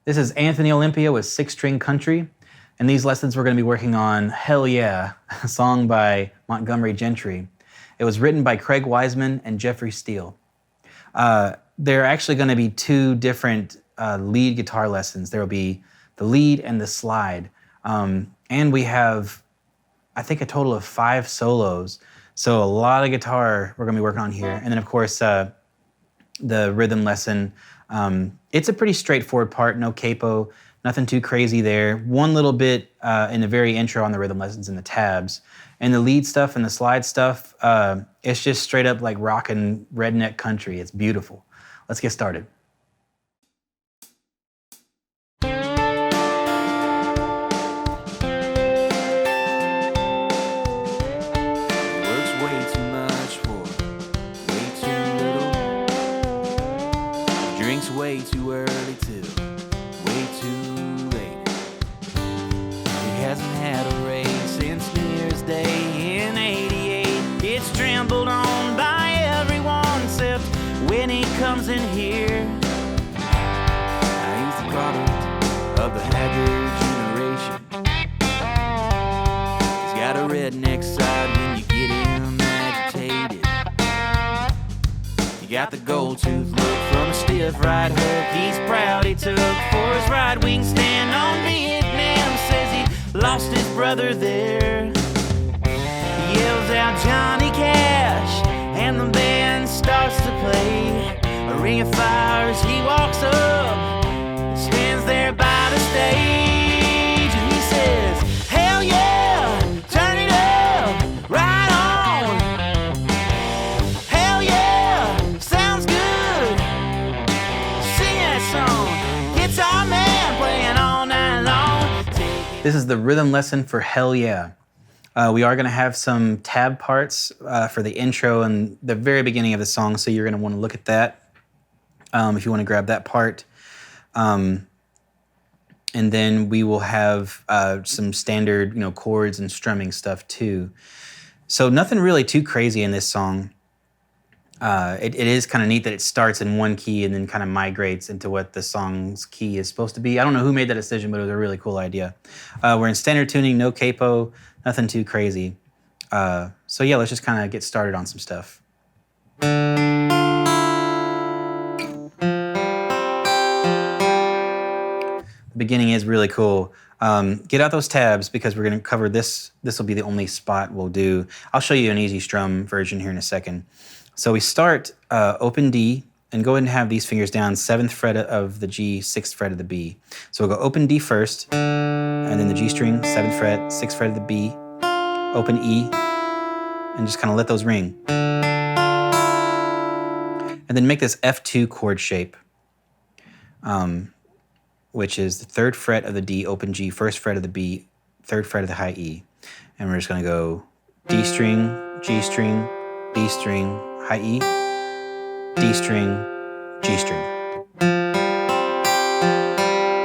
This is Anthony Olympia with Six String Country, and these lessons we're going to be working on Hell Yeah, a song by Montgomery Gentry. It was written by Craig Wiseman and Jeffrey Steele. There are actually going to be two different lead guitar lessons. There will be the lead and the slide. And we have, I think, a total of 5 solos. So a lot of guitar we're going to be working on here. And then, of course, the rhythm lesson. It's a pretty straightforward part, no capo, nothing too crazy there. One little bit in the very intro on the rhythm lessons in the tabs. And the lead stuff and the slide stuff, it's just straight up like rockin' redneck country. It's beautiful. Let's get started. Way too early till way too late. He hasn't had a raise since New Year's Day in '88. It's trampled on by everyone except when he comes in here. Now he's the product of the haggard generation. He's got a redneck side when you get him agitated. You got the gold tooth look from a stiff right hook he's proud he took for his right wing stand on Vietnam. Says he lost his brother there. He yells out Johnny Cash and the band starts to play. A ring of fire as he walks up, stands there by the stage, and he says, hell yeah, turn it up, right on. Hell yeah, sounds good. Sing that song, guitar man playing all night long. This is the rhythm lesson for Hell Yeah. We are going to have some tab parts for the intro and the very beginning of the song, so you're going to want to look at that if you want to grab that part. And then we will have some standard, chords and strumming stuff too. So nothing really too crazy in this song. It is kind of neat that it starts in one key and then kind of migrates into what the song's key is supposed to be. I don't know who made that decision, but it was a really cool idea. We're in standard tuning, no capo, nothing too crazy. So yeah, let's just kind of get started on some stuff. The beginning is really cool. Get out those tabs because we're going to cover this. This will be the only spot we'll do. I'll show you an easy strum version here in a second. So we start open D and go ahead and have these fingers down, 7th fret of the G, 6th fret of the B. So we'll go open D first, and then the G string, 7th fret, 6th fret of the B, open E, and just kind of let those ring. And then make this F2 chord shape, which is the 3rd fret of the D, open G, 1st fret of the B, 3rd fret of the high E. And we're just going to go D string, G string, B string, high E, D string, G string.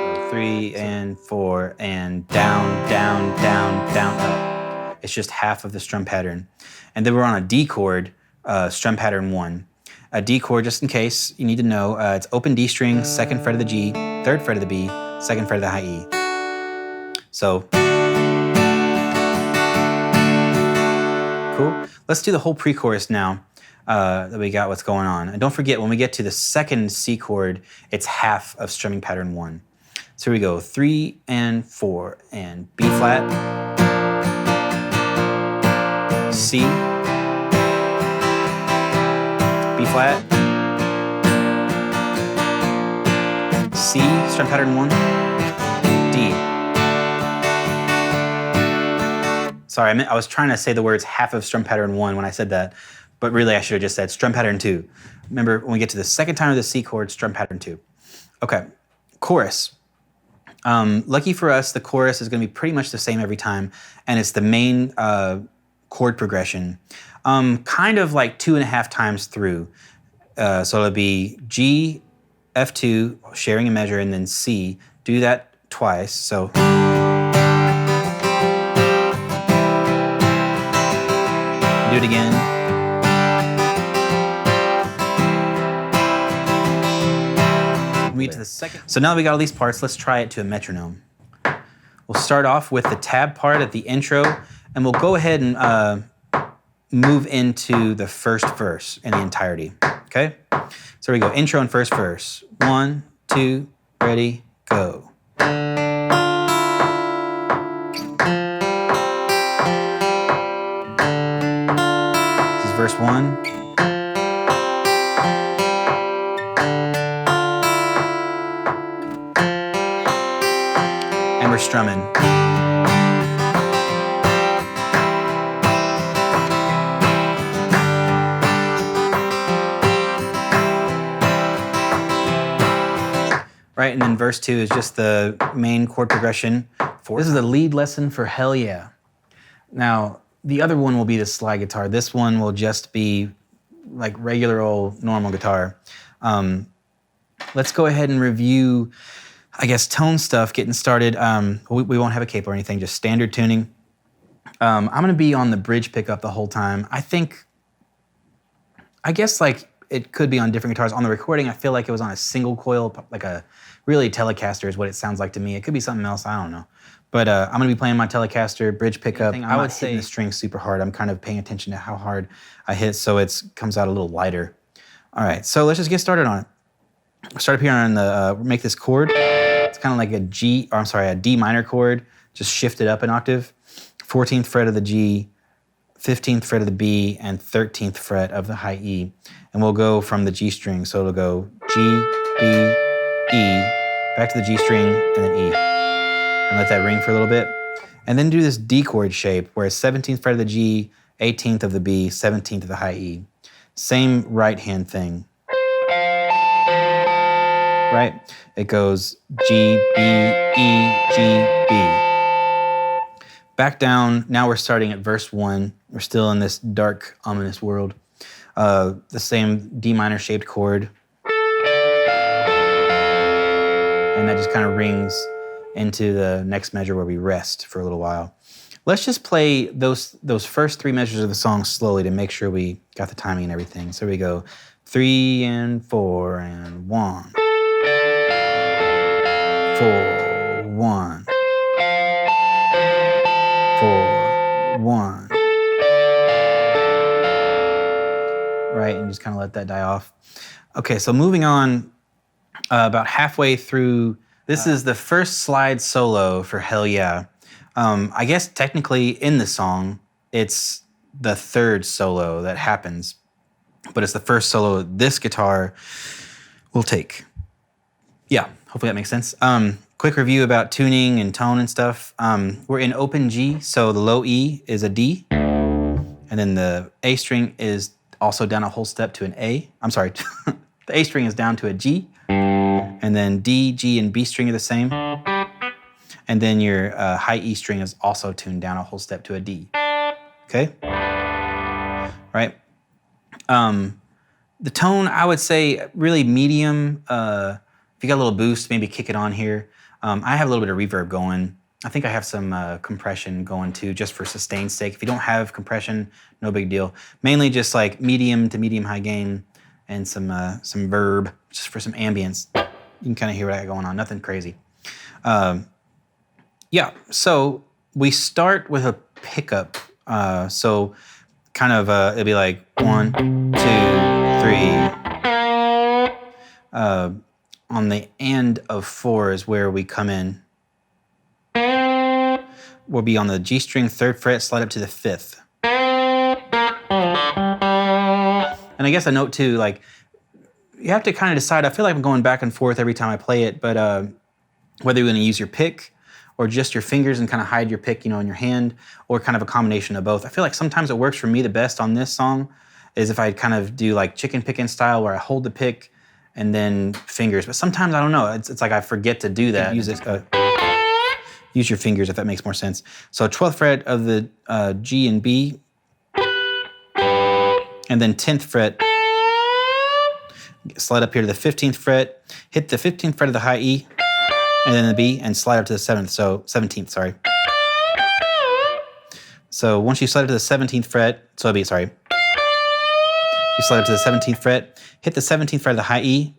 So 3 and 4 and down, down, down, down, up. It's just half of the strum pattern. And then we're on a D chord, strum pattern 1. A D chord, just in case you need to know, it's open D string, 2nd fret of the G, 3rd fret of the B, 2nd fret of the high E. So, cool. Let's do the whole pre-chorus now that we got what's going on. And don't forget, when we get to the 2nd C chord, it's half of strumming pattern 1. So here we go, 3 and 4, and B flat, C, B flat, C, strum pattern 1, D. Sorry, I was trying to say the words half of strum pattern 1 when I said that, but really I should have just said strum pattern 2. Remember, when we get to the 2nd time of the C chord, strum pattern 2. Okay, chorus. Lucky for us, the chorus is going to be pretty much the same every time, and it's the main chord progression, kind of like 2.5 times through. So it'll be G, F2, sharing a measure, and then C. Do that twice, so. Do it again. move to the second. So now that we got all these parts, let's try it to a metronome. We'll start off with the tab part at the intro, and we'll go ahead and move into the first verse in the entirety, okay? So we go, intro and first verse. 1, 2, ready, go. This is verse 1. And we're strumming. Right, and then verse 2 is just the main chord progression. This is the lead lesson for Hell Yeah. Now, the other one will be the slide guitar. This one will just be like regular old normal guitar. Let's go ahead and review, I guess, tone stuff, getting started. We won't have a capo or anything, just standard tuning. I'm gonna be on the bridge pickup the whole time. I guess like it could be on different guitars. On the recording, I feel like it was on a single coil, like a really Telecaster is what it sounds like to me. It could be something else, I don't know. But I'm gonna be playing my Telecaster, bridge pickup. I would say the string super hard. I'm kind of paying attention to how hard I hit, so it comes out a little lighter. All right, so let's just get started on it. Start up here on the, make this chord. It's kind of like a D minor chord, just shifted up an octave. 14th fret of the G, 15th fret of the B, and 13th fret of the high E. And we'll go from the G string. So it'll go G, B, E, back to the G string, and then E. And let that ring for a little bit. And then do this D chord shape, where it's 17th fret of the G, 18th of the B, 17th of the high E. Same right hand thing. Right? It goes G, B, E, G, B. Back down, now we're starting at verse 1. We're still in this dark, ominous world. The same D minor shaped chord. And that just kind of rings into the next measure where we rest for a little while. Let's just play those first 3 measures of the song slowly to make sure we got the timing and everything. So we go 3 and 4 and 1. 4, 1. 4, 1. Right, and just kind of let that die off. Okay, so moving on, about halfway through, this is the first slide solo for Hell Yeah. I guess technically in the song, it's the 3rd solo that happens, but it's the first solo this guitar will take. Yeah, hopefully that makes sense. Quick review about tuning and tone and stuff. We're in open G, so the low E is a D, and then the A string is also down a whole step to an A. I'm sorry, the A string is down to a G, and then D, G, and B string are the same. And then your high E string is also tuned down a whole step to a D. Okay? Right? The tone, I would say, really medium. If you got a little boost, maybe kick it on here. I have a little bit of reverb going. I think I have some compression going too, just for sustain's sake. If you don't have compression, no big deal. Mainly just like medium to medium high gain and some verb, just for some ambience. You can kind of hear what I got going on, nothing crazy. Yeah, so we start with a pickup. So kind of, it'll be like 1, 2, 3. On the end of 4 is where we come in. We'll be on the G string 3rd fret, slide up to the 5th. And I guess a note too, like, you have to kind of decide. I feel like I'm going back and forth every time I play it, but whether you're going to use your pick or just your fingers and kind of hide your pick, in your hand, or kind of a combination of both. I feel like sometimes it works for me the best on this song is if I kind of do like chicken picking style where I hold the pick and then fingers. But sometimes, I don't know, it's like I forget to do that. Use your fingers if that makes more sense. So 12th fret of the G and B, and then 10th fret, slide up here to the 15th fret, hit the 15th fret of the high E, and then the B, and slide up to the 17th, sorry. So once you slide up to the 17th fret, so it'll be, sorry. You slide up to the 17th fret, hit the 17th fret of the high E,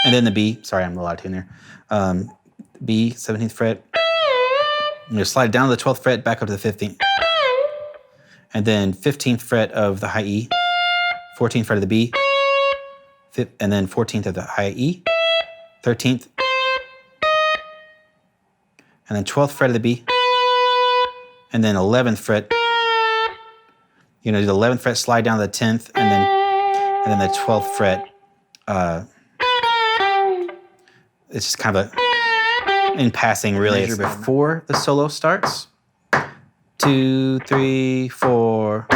And then the B. Sorry, I'm a lot of tune there. B, 17th fret. I'm going to slide down to the 12th fret, back up to the 15th. And then 15th fret of the high E, 14th fret of the B, and then 14th of the high E, 13th, and then 12th fret of the B, and then 11th fret. You know, do the 11th fret, slide down to the 10th, and then the 12th fret. It's just kind of in passing, really. Measure before the solo starts. 2, 3, 4.